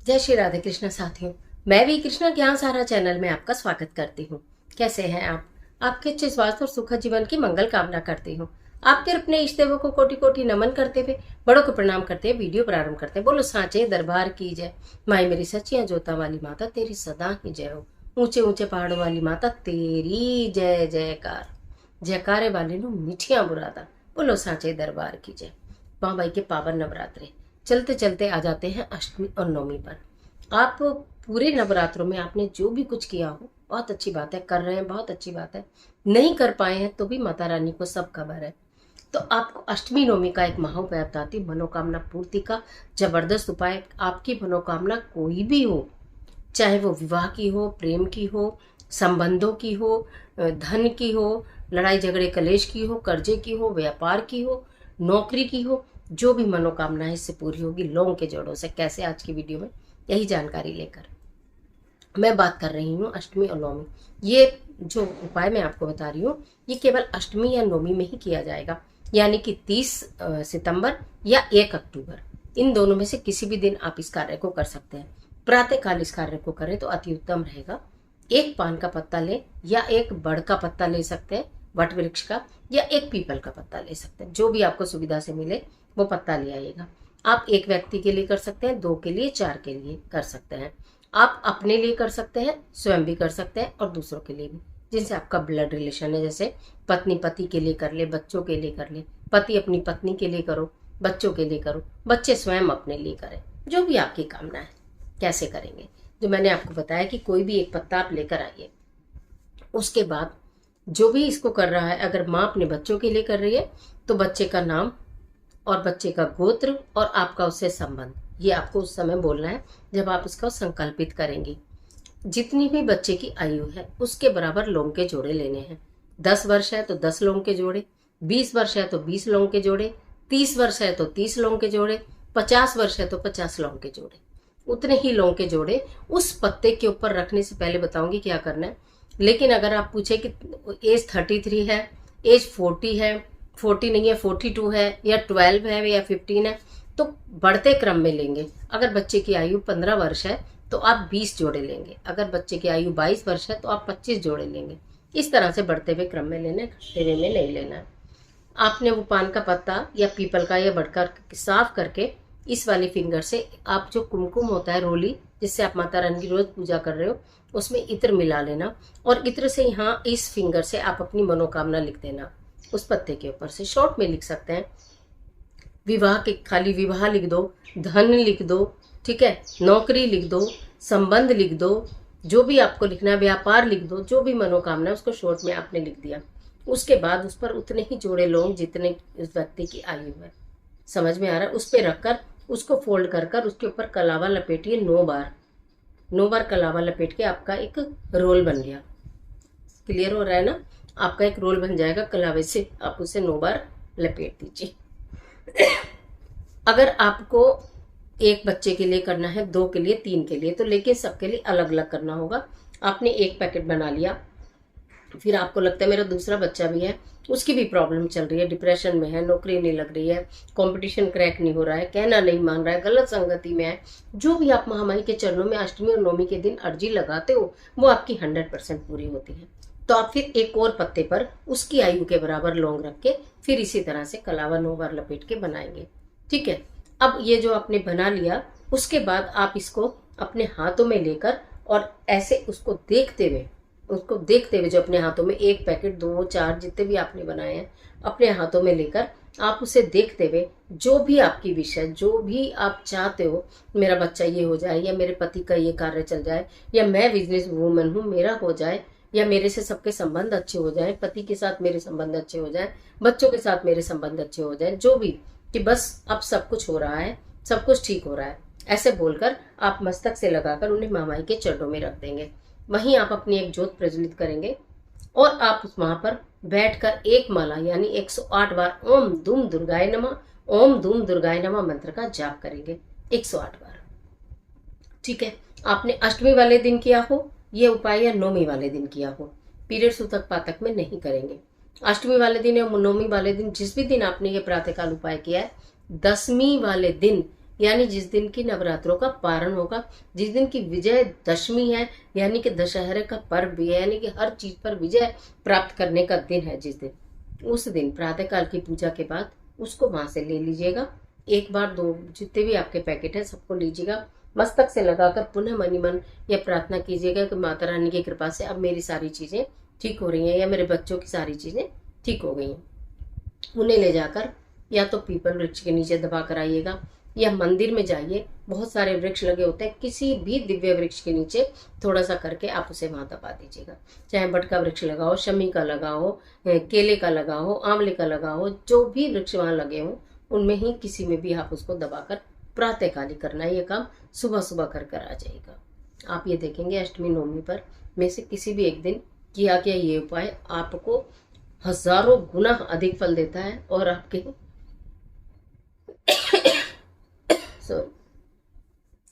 जय श्री राधे कृष्ण साथियों। मैं भी कृष्णा ज्ञान सारा चैनल में आपका स्वागत करती हूँ। कैसे हैं आप? आपके अच्छे स्वास्थ्य और सुखद जीवन की मंगल कामना करती हूँ। आपके अपने इष्ट देवों को कोटि कोटि नमन करते हुए बड़ों को प्रणाम करते हुए वीडियो प्रारंभ करते हैं। बोलो साचे दरबार की जय। माई मेरी सच्चियां जोता वाली माता तेरी सदा ही जय हो। ऊंचे ऊंचे पहाड़ों वाली माता तेरी जय जयकार। जयकारे वाले नु मिठियां बुरादा। बोलो साचे दरबार की जय। बाबाई के पावन नवरात्रे चलते चलते आ जाते हैं अष्टमी और नवमी पर। आप पूरे नवरात्रों में आपने जो भी कुछ किया हो बहुत अच्छी बात है, कर रहे हैं बहुत अच्छी बात है। नहीं कर पाए हैं तो भी माता रानी को सब खबर है। तो आपको अष्टमी नवमी का एक महाउपाय बताती हूँ, मनोकामना पूर्ति का जबरदस्त उपाय। आपकी मनोकामना कोई भी हो, चाहे वो विवाह की हो, प्रेम की हो, संबंधों की हो, धन की हो, लड़ाई झगड़े कलेश की हो, कर्जे की हो, व्यापार की हो, नौकरी की हो, जो भी मनोकामना है इससे पूरी होगी लौंग के जोड़ों से। कैसे? आज की वीडियो में यही जानकारी लेकर मैं बात कर रही हूँ अष्टमी और नवमी। ये जो उपाय मैं आपको बता रही हूँ ये केवल अष्टमी या नवमी में ही किया जाएगा, यानी कि 30 सितंबर या 1 अक्टूबर, इन दोनों में से किसी भी दिन आप इस कार्य को कर सकते हैं। प्रातः काल इस कार्य को करें तो अति उत्तम रहेगा। एक पान का पत्ता लें या एक बड़ का पत्ता ले सकते हैं वट वृक्ष का, या एक पीपल का पत्ता ले सकते हैं, जो भी आपको सुविधा से मिले वो पत्ता ले आइएगा। आप एक व्यक्ति के लिए कर सकते हैं, 2 के लिए, 4 के लिए कर सकते हैं। आप अपने लिए कर सकते हैं, स्वयं भी कर सकते हैं, और दूसरों के लिए भी जिनसे आपका ब्लड रिलेशन है। जैसे पत्नी पति के लिए कर ले, बच्चों के लिए कर ले, पति अपनी पत्नी के लिए करो, बच्चों के लिए करो, बच्चे स्वयं अपने लिए करें, जो भी आपकी कामना है। कैसे करेंगे? जो मैंने आपको बताया कि कोई भी एक पत्ता आप लेकर आइए। उसके बाद जो भी इसको कर रहा है, अगर माँ अपने बच्चों के लिए कर रही है तो बच्चे का नाम और बच्चे का गोत्र और आपका उससे संबंध, ये आपको उस समय बोलना है जब आप इसको संकल्पित करेंगी। जितनी भी बच्चे की आयु है उसके बराबर लौंग के जोड़े लेने हैं। 10 वर्ष है तो 10 लौंग के जोड़े, 20 वर्ष है तो 20 लौंग के जोड़े, 30 वर्ष है तो 30 लौंग के जोड़े, 50 वर्ष है तो 50 लौंग के जोड़े। उतने ही लौंग के जोड़े उस पत्ते के ऊपर रखने से पहले बताऊंगी क्या करना है। लेकिन अगर आप पूछे कि एज 33 है, एज 40 है, 40 नहीं है, 42 है, या 12 है, या 15 है, तो बढ़ते क्रम में लेंगे। अगर बच्चे की आयु 15 वर्ष है तो आप 20 जोड़े लेंगे। अगर बच्चे की आयु 22 वर्ष है तो आप 25 जोड़े लेंगे। इस तरह से बढ़ते हुए क्रम में लेना है, घटते हुए में नहीं लेना है। आपने वो पान का पत्ता या पीपल का या बड़का साफ करके इस वाली फिंगर से, आप जो कुमकुम होता है रोली जिससे आप माता रानी की रोज पूजा कर रहे हो, उसमें इत्र मिला लेना, और इत्र से यहाँ इस फिंगर से आप अपनी मनोकामना लिख देना। उस पत्ते के ऊपर से शॉर्ट में लिख सकते हैं, विवाह के खाली विवाह लिख दो, धन लिख दो, ठीक है, नौकरी लिख दो, संबंध लिख दो, जो भी आपको लिखना है, व्यापार लिख दो, जो भी मनोकामना है उसको शॉर्ट में आपने लिख दिया। उसके बाद उस पर उतने ही जोड़े लौंग जितने उस व्यक्ति की आयु है, समझ में आ रहा है, उस पर रखकर उसको फोल्ड कर कर उसके ऊपर कलावा लपेटिए 9 बार। 9 बार कलावा लपेट के आपका एक रोल बन गया। क्लियर हो रहा है ना? आपका एक रोल बन जाएगा कलावे से, आप उसे 9 बार लपेट दीजिए। अगर आपको एक बच्चे के लिए करना है, 2 के लिए, 3 के लिए, तो लेकिन सबके लिए अलग अलग करना होगा। आपने एक पैकेट बना लिया, फिर आपको लगता है मेरा दूसरा बच्चा भी है, उसकी भी प्रॉब्लम चल रही है, डिप्रेशन में है, नौकरी नहीं लग रही है, कंपटीशन क्रैक नहीं हो रहा है, कहना नहीं मान रहा है, गलत संगति में है, जो भी आप महामाई के चरणों में अष्टमी और नवमी के दिन अर्जी लगाते हो वो आपकी 100% पूरी होती है। तो आप फिर एक और पत्ते पर उसकी आयु के बराबर लौंग रख के फिर इसी तरह से कलावा 9 बार लपेट के बनाएंगे। ठीक है, अब ये जो आपने बना लिया, उसके बाद आप इसको अपने हाथों में लेकर और ऐसे उसको देखते हुए जो अपने हाथों में एक पैकेट, 2, 4 जितने भी आपने बनाए हैं, अपने हाथों में लेकर आप उसे देखते हुए जो भी आपकी विश है, जो भी आप चाहते हो, मेरा बच्चा ये हो जाए, या मेरे पति का ये कार्य चल जाए, या मैं बिजनेस वूमन हूँ मेरा हो जाए, या मेरे से सबके संबंध अच्छे हो जाए, पति के साथ मेरे संबंध अच्छे हो जाए, बच्चों के साथ मेरे संबंध अच्छे हो जाए, जो भी, कि बस अब सब कुछ हो रहा है, सब कुछ ठीक हो रहा है, ऐसे बोलकर आप मस्तक से लगाकर उन्हें महामाई के चरणों में रख देंगे। वहीं आप अपनी एक ज्योत प्रज्वलित करेंगे और आप वहां पर बैठकर एक माला यानी 108 बार ओम धूम दुर्गाय नमः, ओम धूम दुर्गाय नमः मंत्र का जाप करेंगे 108 बार। ठीक है, आपने अष्टमी वाले दिन किया हो ये उपाय या नौमी वाले दिन किया हो, पीरियड सूतक पातक में नहीं करेंगे। अष्टमी वाले दिन या नौमी वाले दिन, जिस भी दिन आपने ये प्रातःकाल उपाय किया है, 10वीं वाले दिन यानी जिस दिन की नवरात्रों का पारण होगा, जिस दिन की विजय दशमी है, यानी कि दशहरे का पर्व भी है, यानी कि हर चीज पर विजय प्राप्त करने का दिन है, जिस दिन, उस दिन प्रातःकाल की पूजा के बाद उसको वहां से ले लीजिएगा। एक बार दो, जितने भी आपके पैकेट है सबको लीजिएगा, मस्तक से लगाकर पुनः मनी मन यह प्रार्थना कीजिएगा कि माता रानी की कृपा से अब मेरी सारी चीजें ठीक हो रही हैं, या मेरे बच्चों की सारी चीजें ठीक हो गई हैं। उन्हें ले जाकर या तो पीपल वृक्ष के नीचे दबा कर आइएगा, या मंदिर में जाइए, बहुत सारे वृक्ष लगे होते हैं, किसी भी दिव्य वृक्ष के नीचे थोड़ा सा करके आप उसे वहां दबा दीजिएगा। चाहे बट का वृक्ष लगाओ, शमी का लगाओ, केले का लगाओ, आंवले का लगाओ, जो भी वृक्ष वहां लगे हों उनमें ही किसी में भी आप उसको दबाकर प्रातःकाली करना है। ये काम सुबह सुबह कर कर आ जाएगा। आप ये देखेंगे अष्टमी नवमी पर में से किसी भी एक दिन किया गया ये उपाय आपको हजारों गुना अधिक फल देता है, और आपके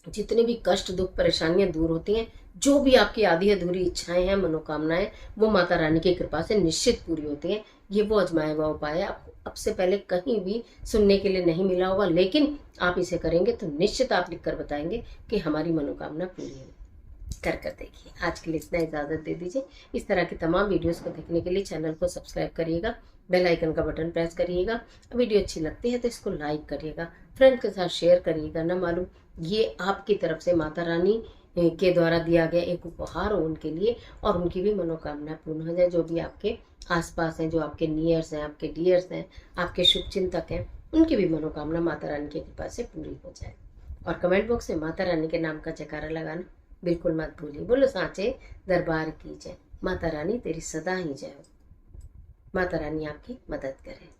जितने भी कष्ट दुख परेशानियां दूर होती हैं, जो भी आपकी आधी अधूरी इच्छाएं हैं, मनोकामनाएं, वो माता रानी की कृपा से निश्चित पूरी होती हैं। ये वो आजमाया हुआ उपाय है, आपको अब से पहले कहीं भी सुनने के लिए नहीं मिला होगा, लेकिन आप इसे करेंगे तो निश्चित आप लिख कर बताएंगे कि हमारी मनोकामना पूरी है। कर देखिए। आज के लिए इतना, इजाजत दे दीजिए। इस तरह की तमाम वीडियोस को देखने के लिए चैनल को सब्सक्राइब करिएगा, बेल आइकन का बटन प्रेस करिएगा। वीडियो अच्छी लगती है तो इसको लाइक करिएगा, फ्रेंड के साथ शेयर करिएगा। ना मालूम ये आपकी तरफ से माता रानी के द्वारा दिया गया एक उपहार हो उनके लिए, और उनकी भी मनोकामना पूर्ण हो जाए। जो भी आपके आसपास हैं, जो आपके नियर्स हैं, आपके डियर्स हैं, आपके शुभ चिंतक हैं, उनकी भी मनोकामना माता रानी की कृपा से पूरी हो जाए। और कमेंट बॉक्स में माता रानी के नाम का जयकारा लगाना बिल्कुल मत भूलिए। बोलो सांचे दरबार की जय। माता रानी तेरी सदा ही जय हो। माता रानी आपकी मदद करे।